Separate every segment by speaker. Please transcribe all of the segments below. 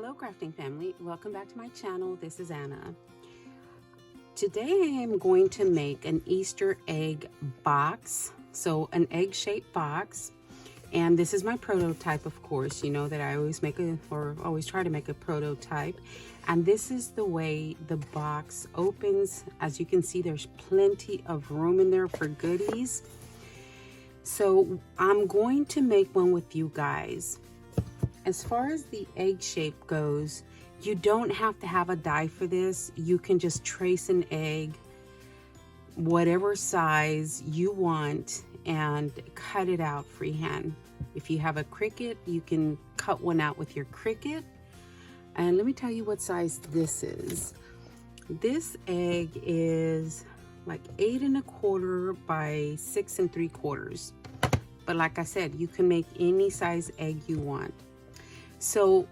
Speaker 1: Hello crafting family, welcome back to my channel. This is Anna. Today I am going to make an Easter egg box, so an egg-shaped box, and this is my prototype. Of course, you know that I always always try to make a prototype, and this is the way the box opens. As you can see, there's plenty of room in there for goodies. So I'm going to make one with you guys. As far as the egg shape goes, you don't have to have a die for this. You can just trace an egg, whatever size you want, and cut it out freehand. If you have a Cricut, you can cut one out with your Cricut. And let me tell you what size this is. This egg is like 8 1/4 by 6 3/4. But like I said, you can make any size egg you want. So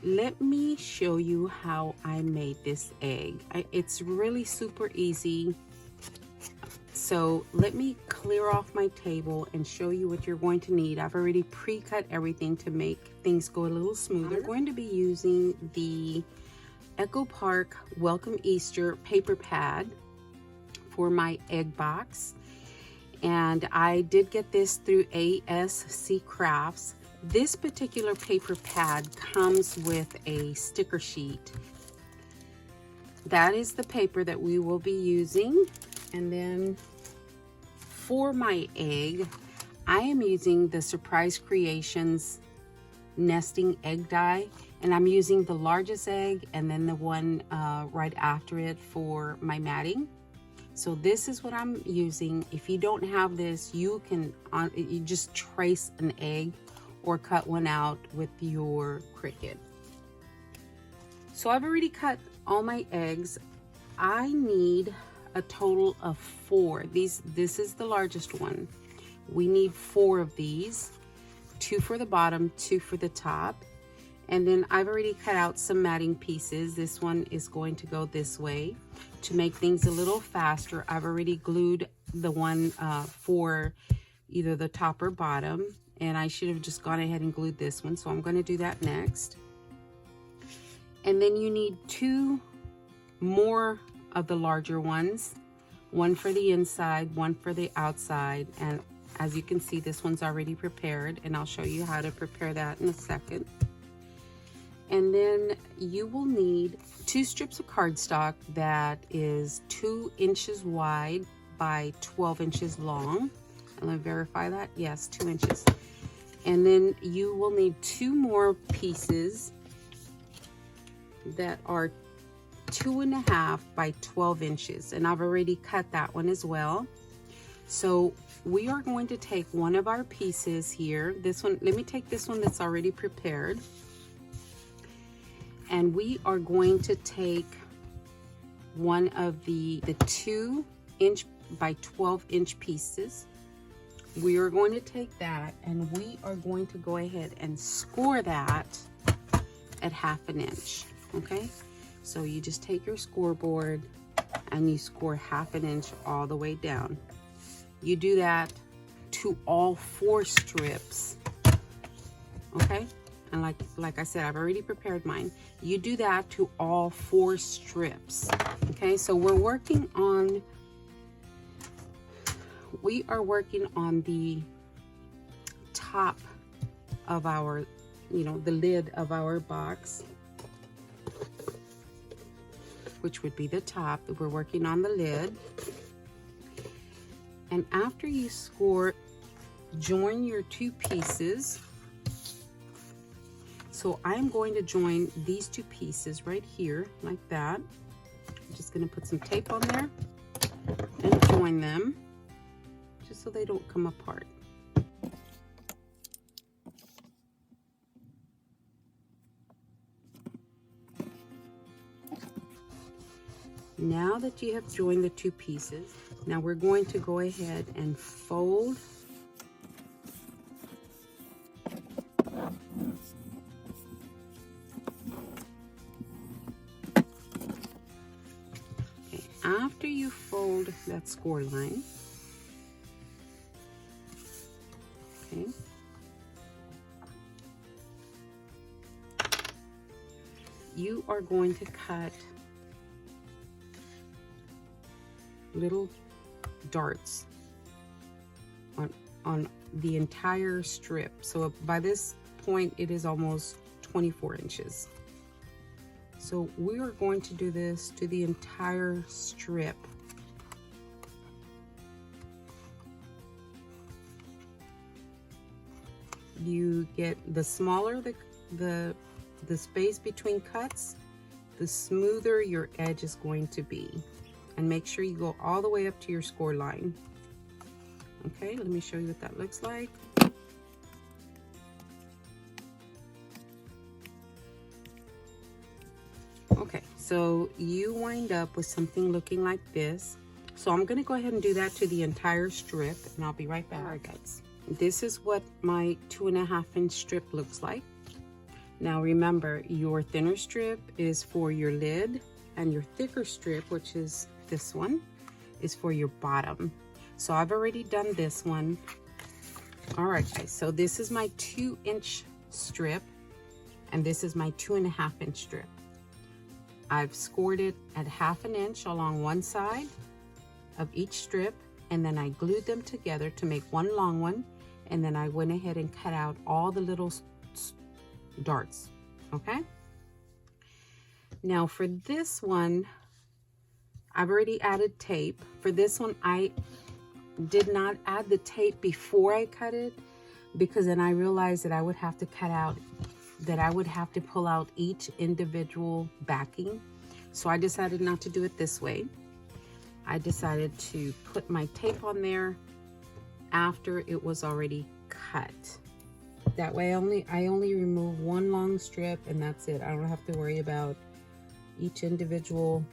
Speaker 1: let me show you how I made this egg. It's really super easy. So let me clear off my table and show you what you're going to need. I've already pre-cut everything to make things go a little smoother. I'm going to be using the Echo Park Welcome Easter paper pad for my egg box. And I did get this through ASC Crafts. This particular paper pad comes with a sticker sheet. That is the paper that we will be using. And then for my egg, I am using the Surprise Creations nesting egg die, and I'm using the largest egg and then the one right after it for my matting. So this is what I'm using. If you don't have this, you can you just trace an egg or cut one out with your Cricut. So I've already cut all my eggs. I need a total of 4. This is the largest one. We need 4 of these, 2 for the bottom, 2 for the top. And then I've already cut out some matting pieces. This one is going to go this way. To make things a little faster, I've already glued the one for either the top or bottom. And I should have just gone ahead and glued this one, so I'm going to do that next. And then you need 2 more of the larger ones, one for the inside, one for the outside. And as you can see, this one's already prepared, and I'll show you how to prepare that in a second. And then you will need 2 strips of cardstock that is 2 inches wide by 12 inches long. And let me verify that. Yes, 2 inches. And then you will need 2 more pieces that are 2 1/2 by 12 inches. And I've already cut that one as well. So we are going to take one of our pieces here. This one, let me take this one that's already prepared. And we are going to take one of the 2 inch by 12 inch pieces. We are going to take that and we are going to go ahead and score that at 1/2 inch. Okay, so you just take your scoreboard and you score 1/2 inch all the way down. You do that to all 4 strips. Okay, and like I said, I've already prepared mine. You do that to all 4 strips. Okay, so we are working on the top of our, the lid of our box, which would be the top. We're working on the lid. And after you score, join your 2 pieces. So I'm going to join these 2 pieces right here like that. I'm just going to put some tape on there and join them just so they don't come apart. Now that you have joined the 2 pieces, now we're going to go ahead and fold after you fold that score line, okay, you are going to cut little darts on the entire strip. So by this point, it is almost 24 inches. So we are going to do this to the entire strip. You get the smaller the space between cuts, the smoother your edge is going to be. And make sure you go all the way up to your score line. Okay, let me show you what that looks like. Okay, so you wind up with something looking like this. So I'm gonna go ahead and do that to the entire strip, and I'll be right back. All right, guys. This is what my 2.5 inch strip looks like. Now remember, your thinner strip is for your lid, and your thicker strip, which is this one, is for your bottom. So I've already done this one. All right, guys, so this is my 2 inch strip, and this is my 2.5 inch strip. I've scored it at 1/2 inch along one side of each strip, and then I glued them together to make one long one, and then I went ahead and cut out all the little darts. Okay, now for this one, I've already added tape. For this one, I did not add the tape before I cut it, because then I realized that I would have to pull out each individual backing. So I decided not to do it this way. I decided to put my tape on there after it was already cut. That way I only remove one long strip, and that's it. I don't have to worry about each individual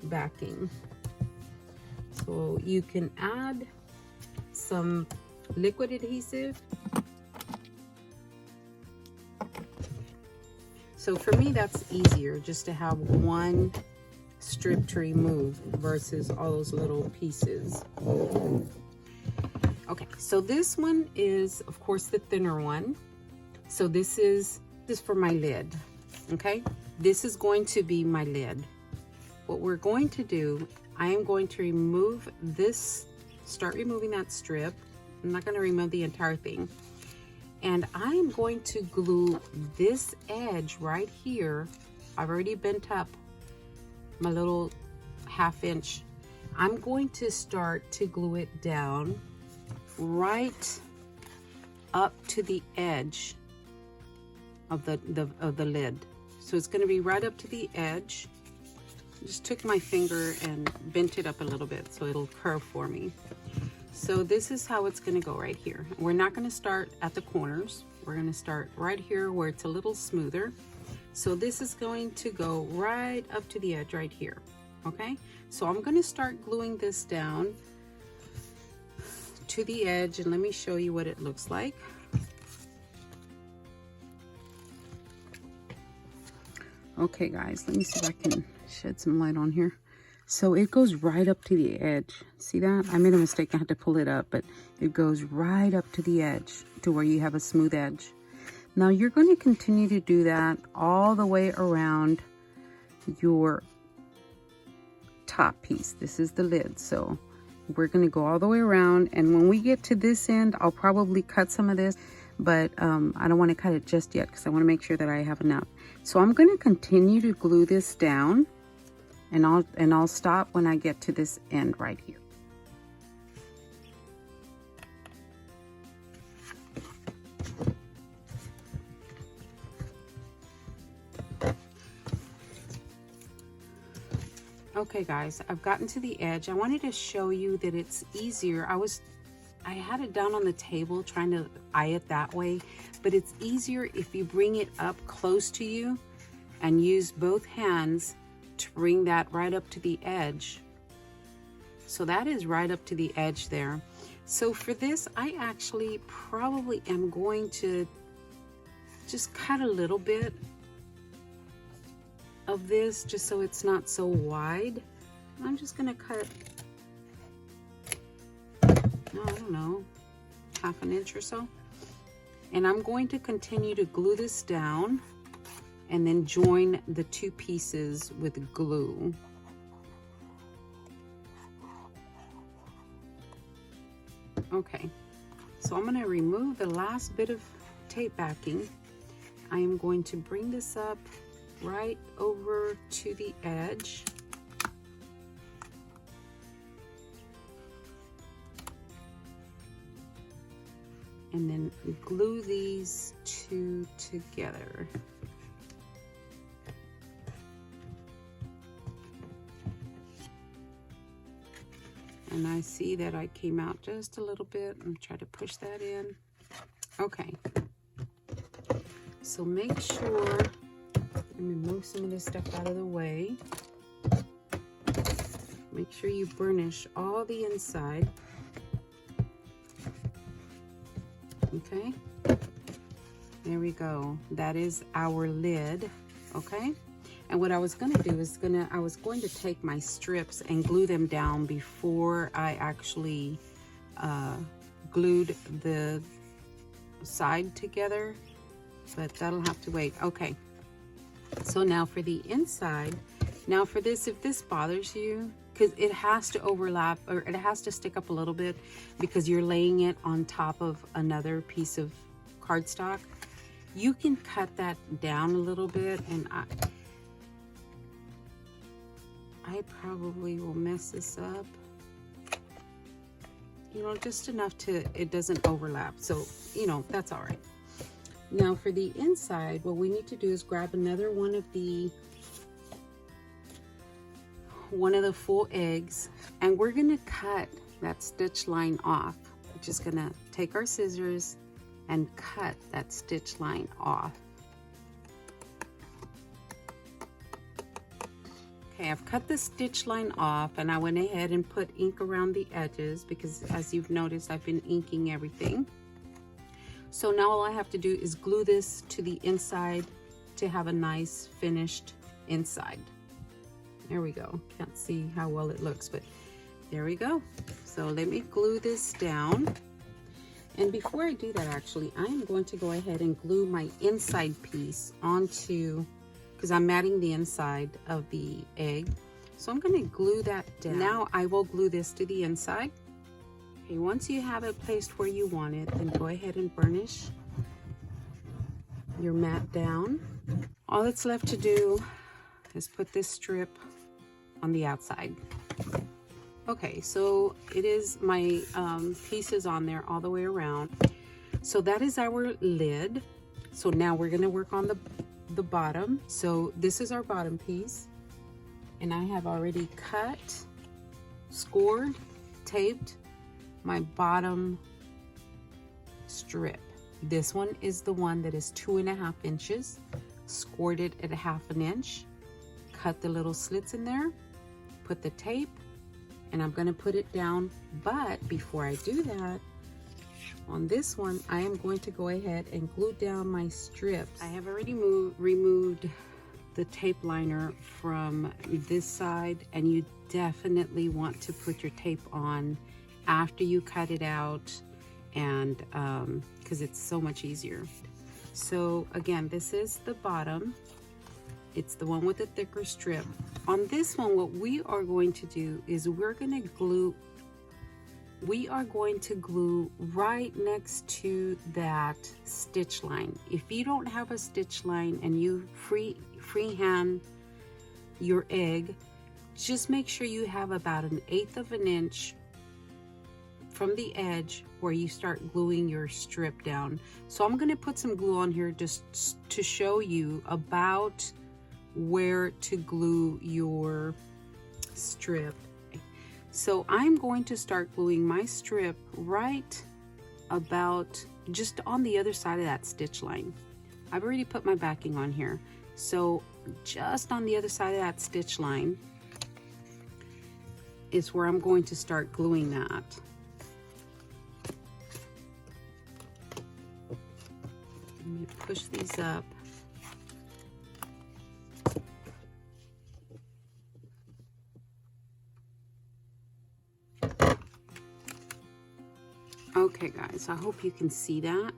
Speaker 1: backing. So you can add some liquid adhesive. So for me, that's easier, just to have one strip to remove versus all those little pieces. Okay, so this one is, of course, the thinner one. So this is for my lid. Okay, this is going to be my lid. What we're going to do, I am going to remove this, start removing that strip. I'm not going to remove the entire thing. And I am going to glue this edge right here. I've already bent up my little 1/2 inch. I'm going to start to glue it down right up to the edge of the lid. So it's going to be right up to the edge. Just took my finger and bent it up a little bit so it'll curve for me. So this is how it's going to go right here. We're not going to start at the corners. We're going to start right here where it's a little smoother. So this is going to go right up to the edge right here. Okay, so I'm going to start gluing this down to the edge, and let me show you what it looks like. Okay guys, let me see if I can shed some light on here. So it goes right up to the edge. See that? I made a mistake, I had to pull it up, but it goes right up to the edge to where you have a smooth edge. Now you're going to continue to do that all the way around your top piece. This is the lid, so we're going to go all the way around, and when we get to this end, I'll probably cut some of this, but I don't want to cut it just yet because I want to make sure that I have enough. So I'm going to continue to glue this down, and I'll stop when I get to this end right here. Okay guys, I've gotten to the edge. I wanted to show you that it's easier. I had it down on the table trying to eye it that way, but it's easier if you bring it up close to you and use both hands to bring that right up to the edge. So that is right up to the edge there. So for this, I actually probably am going to just cut a little bit of this just so it's not so wide. I'm just gonna cut, I don't know, 1/2 inch or so. And I'm going to continue to glue this down and then join the two pieces with glue. Okay, so I'm going to remove the last bit of tape backing. I am going to bring this up right over to the edge. And then glue these two together. And I see that I came out just a little bit. I'm trying to push that in. Okay. So make sure, let me move some of this stuff out of the way. Make sure you burnish all the inside. Okay. There we go. That is our lid. Okay. And what I was going to do is I was going to take my strips and glue them down before I actually glued the side together, but that'll have to wait. Okay, so now for the inside. Now for this, if this bothers you, because it has to overlap or it has to stick up a little bit because you're laying it on top of another piece of cardstock, you can cut that down a little bit, and I probably will mess this up, you know, just enough to, it doesn't overlap. So, you know, that's all right. Now for the inside, what we need to do is grab another one of the full eggs, and we're gonna cut that stitch line off. We're just gonna take our scissors and cut that stitch line off. Okay, I've cut the stitch line off, and I went ahead and put ink around the edges because, as you've noticed, I've been inking everything. So now all I have to do is glue this to the inside to have a nice finished inside. There we go. Can't see how well it looks, but there we go. So let me glue this down. And before I do that, actually, I am going to go ahead and glue my inside piece onto, because I'm matting the inside of the egg. So I'm going to glue that down. Now I will glue this to the inside. Okay, once you have it placed where you want it, then go ahead and burnish your mat down. All that's left to do is put this strip on the outside. Okay, so it is my pieces on there all the way around. So that is our lid. So now we're going to work on the bottom. So this is our bottom piece, and I have already cut, scored, taped my bottom strip. This one is the one that is 2.5 inches, scored it at 1/2 inch, cut the little slits in there, put the tape, and I'm going to put it down. But before I do that, on this one, I am going to go ahead and glue down my strips. I have already removed the tape liner from this side, and you definitely want to put your tape on after you cut it out, and because it's so much easier. So again, this is the bottom. It's the one with the thicker strip. On this one, what we are going to do is we're going to glue right next to that stitch line. If you don't have a stitch line and you freehand your egg, just make sure you have about 1/8 of an inch from the edge where you start gluing your strip down. So I'm going to put some glue on here just to show you about where to glue your strip. So I'm going to start gluing my strip right about just on the other side of that stitch line. I've already put my backing on here. So just on the other side of that stitch line is where I'm going to start gluing that. Let me push these up. Okay guys, I hope you can see that.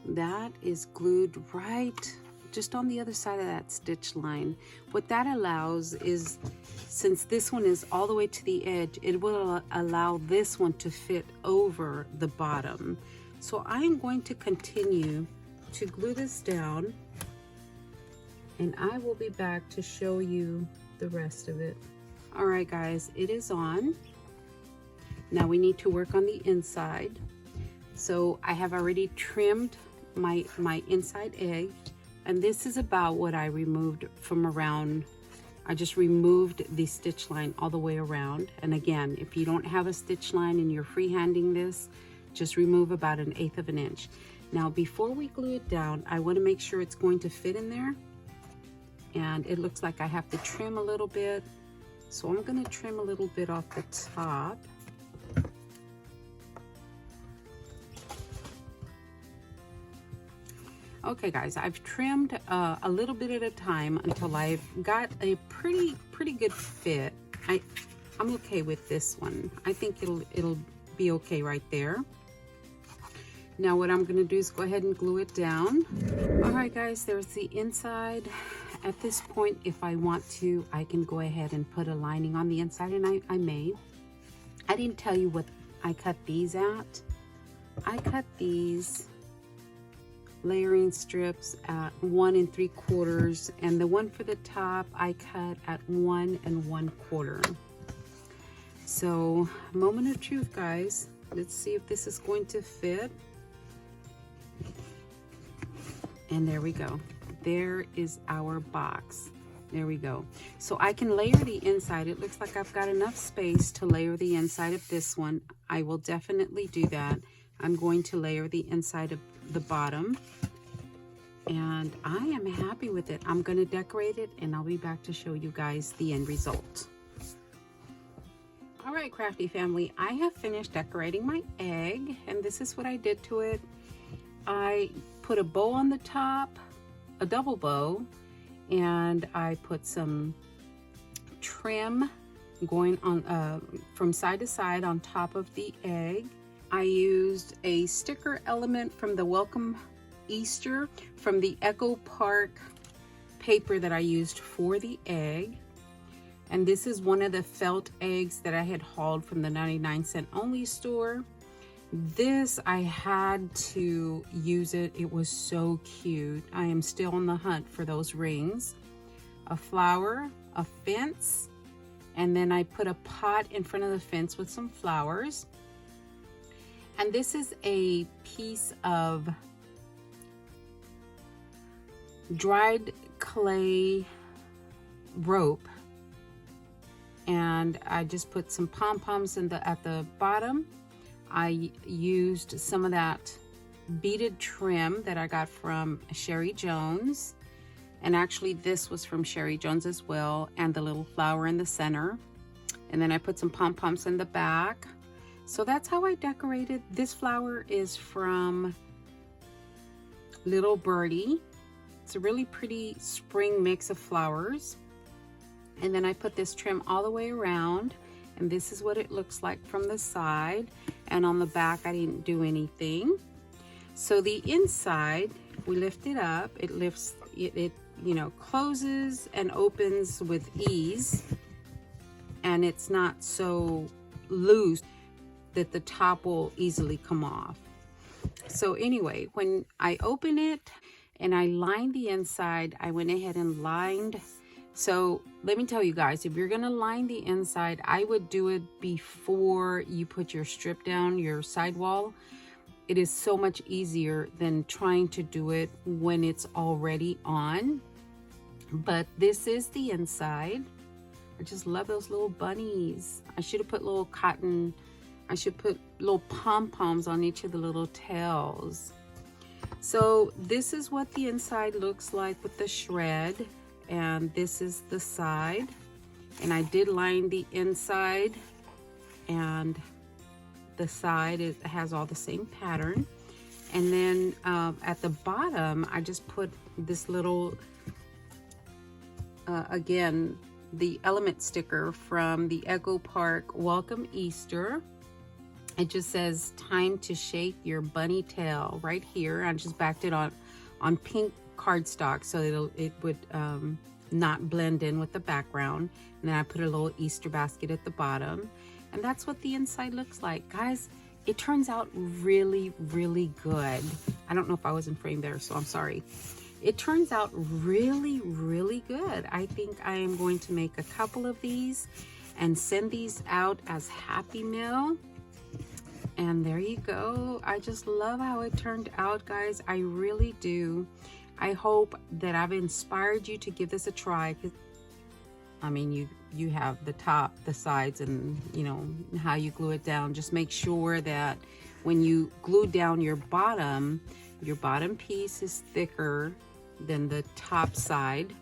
Speaker 1: That is glued right just on the other side of that stitch line. What that allows is, since this one is all the way to the edge, it will allow this one to fit over the bottom. So I am going to continue to glue this down, and I will be back to show you the rest of it. All right guys, it is on. Now we need to work on the inside. So I have already trimmed my inside edge, and this is about what I removed from around. I just removed the stitch line all the way around. And again, if you don't have a stitch line and you're freehanding this, just remove about 1/8 of an inch. Now before we glue it down, I want to make sure it's going to fit in there, and it looks like I have to trim a little bit, so I'm going to trim a little bit off the top. Okay guys, I've trimmed a little bit at a time until I've got a pretty good fit. I'm okay with this one. I think it'll be okay right there. Now what I'm gonna do is go ahead and glue it down. All right guys, there's the inside. At this point, if I want to, I can go ahead and put a lining on the inside, and I may. I didn't tell you what I cut these at. I cut these layering strips at 1 3/4, and the one for the top I cut at 1 1/4. So moment of truth guys, let's see if this is going to fit. And there we go. There is our box. There we go. So I can layer the inside. It looks like I've got enough space to layer the inside of this one. I will definitely do that. I'm going to layer the inside of the bottom, and I am happy with it. I'm going to decorate it, and I'll be back to show you guys the end result. All right, crafty family, I have finished decorating my egg, and this is what I did to it. I put a bow on the top, a double bow, and I put some trim going on from side to side on top of the egg. I used a sticker element from the Welcome Easter from the Echo Park paper that I used for the egg. And this is one of the felt eggs that I had hauled from the 99-cent only store. This, I had to use it. It was so cute. I am still on the hunt for those rings. A flower, a fence, and then I put a pot in front of the fence with some flowers. And this is a piece of dried clay rope, and I just put some pom-poms at the bottom. I used some of that beaded trim that I got from Sherry Jones, and actually this was from Sherry Jones as well, and the little flower in the center. And then I put some pom-poms in the back. So that's how I decorated. This flower is from Little Birdie. It's a really pretty spring mix of flowers. And then I put this trim all the way around, and this is what it looks like from the side. And on the back, I didn't do anything. So the inside, we lift it up. It lifts, it you know, closes and opens with ease, and it's not so loose that the top will easily come off. So anyway, when I open it and I lined the inside, I went ahead and lined. So let me tell you guys, if you're gonna line the inside, I would do it before you put your strip down, your sidewall. It is so much easier than trying to do it when it's already on. But this is the inside. I just love those little bunnies. I should have put little cotton, I should put little pom-poms on each of the little tails. So this is what the inside looks like with the shred, and this is the side. And I did line the inside, and the side has all the same pattern. And then at the bottom, I just put this little, again, the element sticker from the Echo Park Welcome Easter. It just says time to shake your bunny tail right here. I just backed it on pink cardstock so it would not blend in with the background. And then I put a little Easter basket at the bottom, and that's what the inside looks like. Guys, it turns out really, really good. I don't know if I was in frame there, so I'm sorry. It turns out really, really good. I think I am going to make a couple of these and send these out as Happy Mail. And there you go. I just love how it turned out, guys. I really do. I hope that I've inspired you to give this a try. I mean, you have the top, the sides, and you know how you glue it down. Just make sure that when you glue down your bottom piece is thicker than the top side,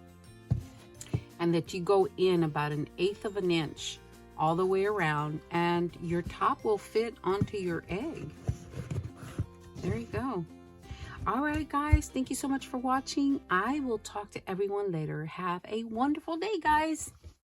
Speaker 1: and that you go in about 1/8 of an inch all the way around, and your top will fit onto your egg. There you go. All right, guys, thank you so much for watching. I will talk to everyone later. Have a wonderful day, guys.